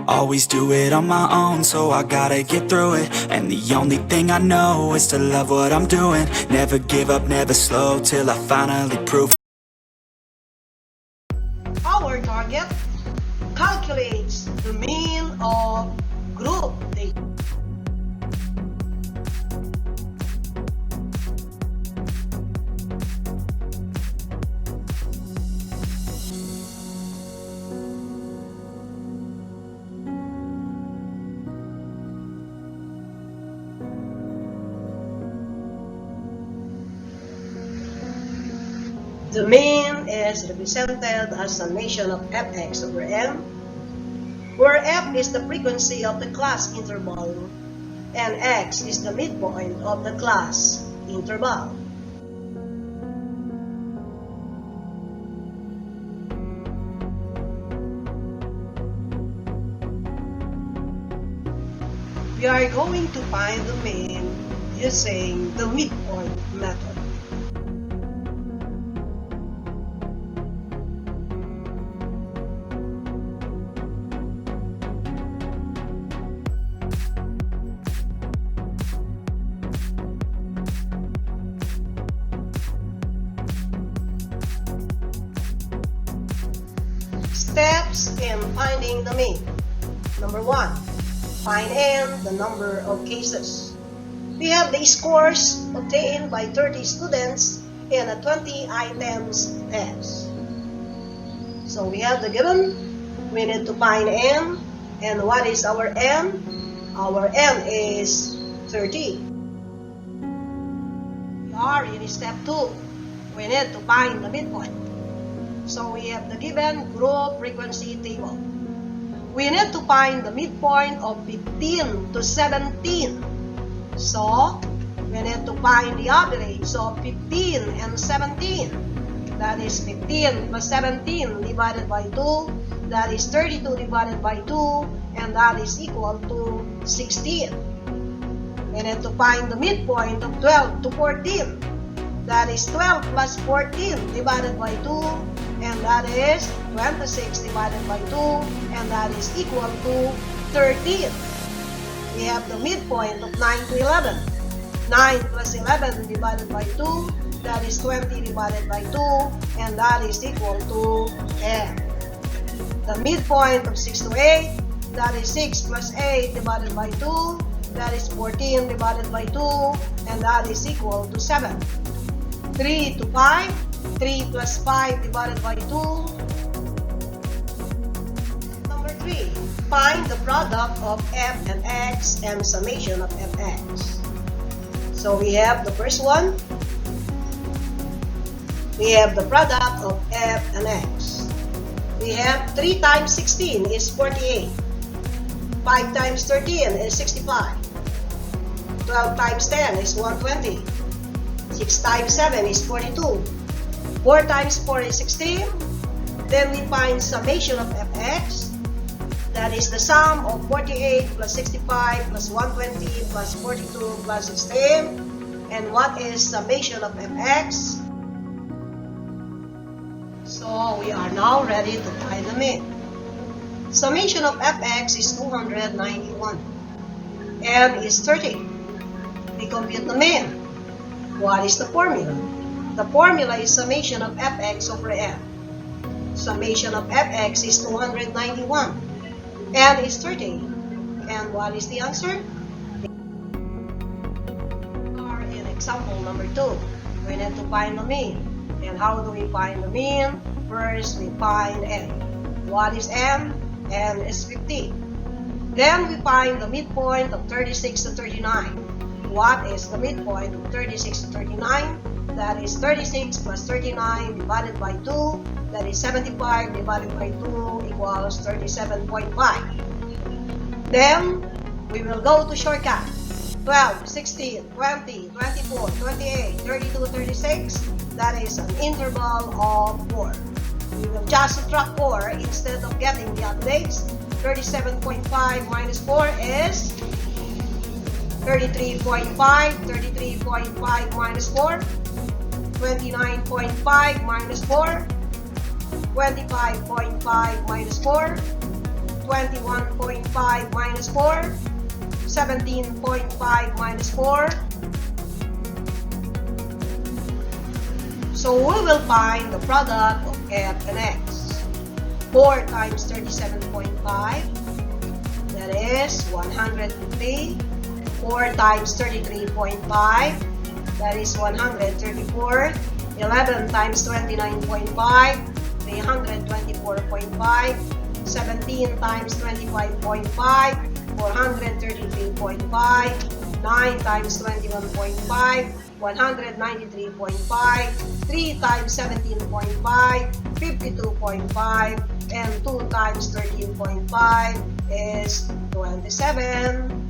Always do it on my own, so I gotta get through it. And the only thing I know is to love what I'm doing. Never give up, never slow, till I finally prove. Our target calculates the mean of group data. The mean is represented as the summation of fx over m, where f is the frequency of the class interval and x is the midpoint of the class interval. We are going to find the mean using the midpoint method. Steps in finding the mean. Number 1. Find n the number of cases. We have the scores obtained by 30 students in a 20 items test. So we have the given. We need to find n. And what is our n? Our n is 30. We are in step 2. We need to find the midpoint. So we have the given group frequency table. We need to find the midpoint of 15 to 17. So we need to find the average of 15 and 17. That is 15 plus 17 divided by 2. That is 32 divided by 2. And that is equal to 16. We need to find the midpoint of 12 to 14. That is 12 plus 14 divided by 2. And that is 26 divided by 2, and that is equal to 13. We have the midpoint of 9 to 11. 9 plus 11 divided by 2, that is 20 divided by 2, and that is equal to 10. The midpoint of 6 to 8, that is 6 plus 8 divided by 2, that is 14 divided by 2, and that is equal to 7. 3 to 5, 3 plus 5 divided by 2. Number 3, find the product of f and x and summation of fx. So we have the first one. We have the product of f and x. We have 3 times 16 is 48. 5 times 13 is 65. 12 times 10 is 120. 6 times 7 is 42. 4 times 4 is 16. Then we find summation of fx. That is the sum of 48 plus 65 plus 120 plus 42 plus 16. And what is summation of fx? So we are now ready to find the mean. Summation of fx is 291. M is 30. We compute the mean. What is the formula? The formula is summation of fx over m. Summation of fx is 291. M is 30. And what is the answer? We are in example number 2. We need to find the mean. And how do we find the mean? First, we find m. What is m? M is 15. Then we find the midpoint of 36 to 39. What is the midpoint of 36 to 39? That is 36 plus 39 divided by 2. That is 75 divided by 2 equals 37.5. Then we will go to shortcut. 12, 16, 20, 24, 28, 32, 36. That is an interval of 4. We will just subtract 4 instead of getting the updates. 37.5 minus 4 is 33.5, 33.5 minus 4, 29.5 minus 4, 25.5 minus 4, 21.5 minus 4, 17.5 minus 4. So we will find the product of f and x. 4 times 37.5, that is 150. 4 times 33.5, that is 134. 11 times 29.5, 324.5. 17 times 25.5, 433.5. 9 times 21.5, 193.5. 3 times 17.5, 52.5. And 2 times 13.5 is 27.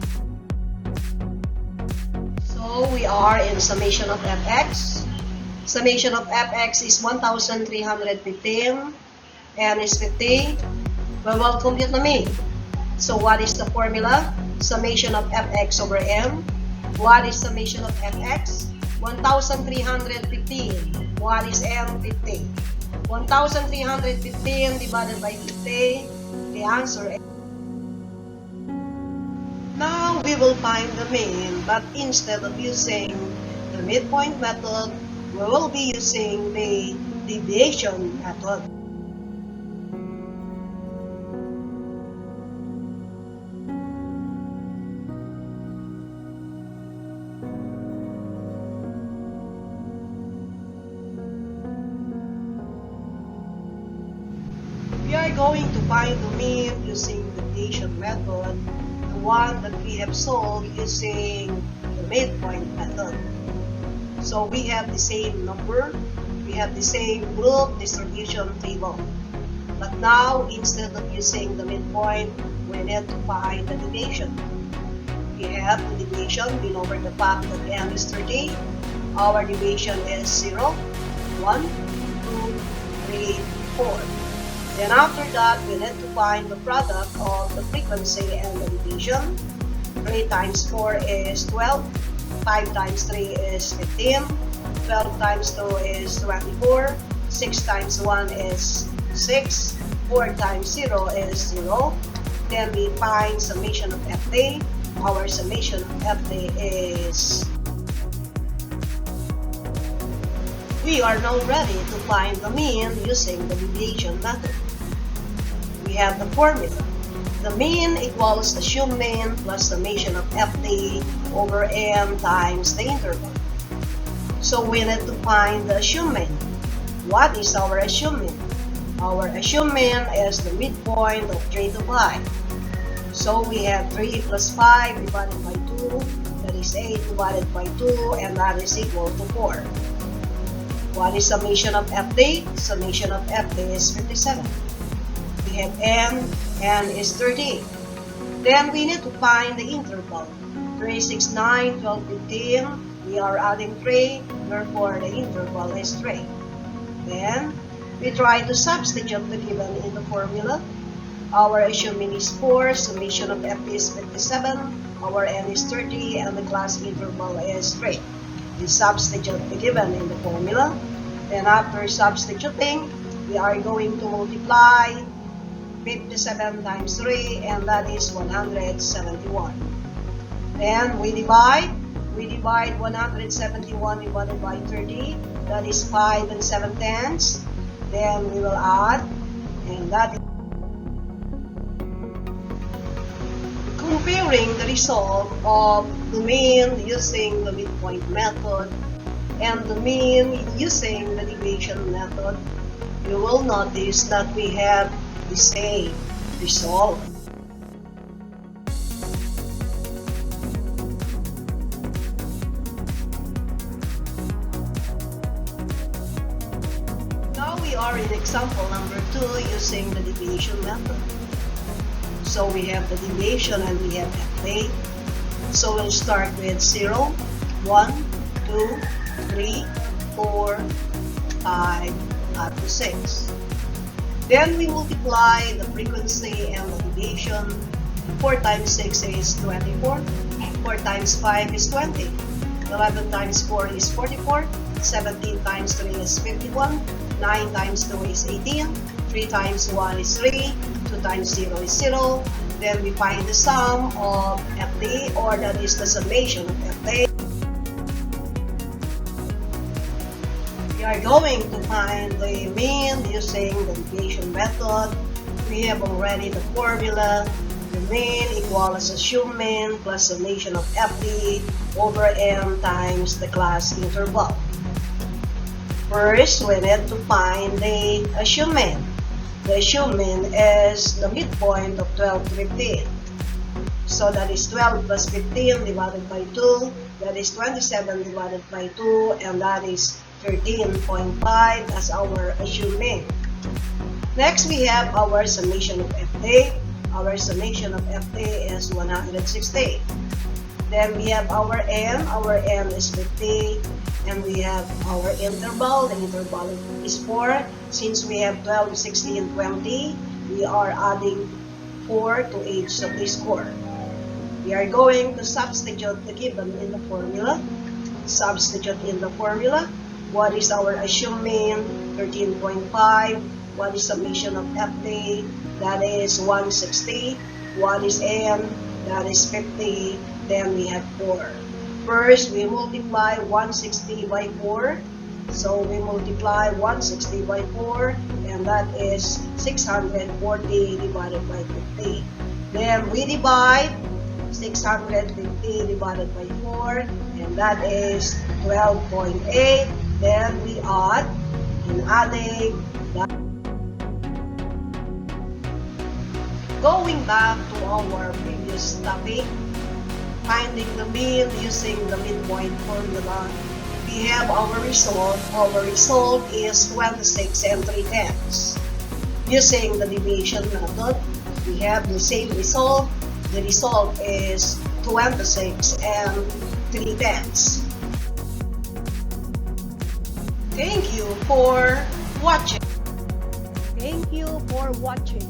So we are in summation of fx. Summation of fx is 1,315 and is 50. Well, compute na me. So what is the formula? Summation of fx over m. What is summation of fx? 1,315. What is m? 50. 1,315 divided by 50. The answer is... Now we will find the mean, but instead of using the midpoint method, we will be using the deviation method. We are going to find the mean using the deviation method, the one that we have solved using the midpoint method. So we have the same number, we have the same group distribution table. But now, instead of using the midpoint, we need to find the deviation. We have the deviation, we know over the fact that m is 30. Our deviation is 0, 1, 2, 3, 4. Then after that, we need to find the product of the frequency and the deviation. 3 times 4 is 12. 5 times 3 is 15. 12 times 2 is 24. 6 times 1 is 6. 4 times 0 is 0. Then we find summation of FD. Our summation of FD is... We are now ready to find the mean using the deviation method. We have the formula. The mean equals assumed mean plus summation of FD over m times the interval. So we need to find the assumed mean. What is our assumed mean? Our assumed mean is the midpoint of 3 to 5. So we have 3 plus 5 divided by 2, that is 8 divided by 2, and that is equal to 4. What is summation of FD? Summation of FD is 57. We have n is 30. Then we need to find the interval. 3, 6, 9, 12, 15. We are adding 3, therefore the interval is 3. Then we try to substitute the given in the formula. Our assumed mean is 4, summation of FD is 57, our n is 30, and the class interval is 3. We substitute the given in the formula. Then after substituting, we are going to multiply 57 times 3, and that is 171. Then we divide 171 divided by 30, that is 5 and 7 tenths. Then we will add, and that is... Comparing the result of the mean using the midpoint method and the mean using the deviation method, you will notice that we have the same result. Now we are in example number 2 using the deviation method. So we have the deviation and we have FA. So we'll start with 0, 1, 2, 3, 4, 5, up to 6. Then we multiply the frequency and the deviation. 4 times 6 is 24. 4 times 5 is 20. 11 times 4 is 44. 17 times 3 is 51. 9 times 2 is 18. 3 times 1 is 3. 2 times 0 is 0. Then we find the sum of FD, or that is the summation of FD. We are going to find the mean using the deviation method. We have already the formula. The mean equals assumed mean plus summation of FD over M times the class interval. First, we need to find the assumed mean. The assumed mean is the midpoint of 12 to 15. So that is 12 plus 15 divided by 2. That is 27 divided by 2. And that is 13.5 as our assumed mean. Next, we have our summation of FD. Our summation of FD is 160. Then we have our M. Our M is 50. And we have our interval. The interval is 4. Since we have 12, 16, 20, we are adding 4 to each of these 4. We are going to substitute the given in the formula. Substitute in the formula. What is our assumed mean? 13.5. What is summation of FD? That is 160. What is M? That is 50. Then we have 4. First, we multiply 160 by 4. So we multiply 160 by 4, and that is 640 divided by 50. Then we divide 650 divided by 4, and that is 12.8. Then we add, and adding that. Going back to our previous topic, finding the mean using the midpoint formula, we have our result. Our result is 26 and 3/10. Using the deviation method, we have the same result. The result is 26 and 3/10. Thank you for watching. Thank you for watching.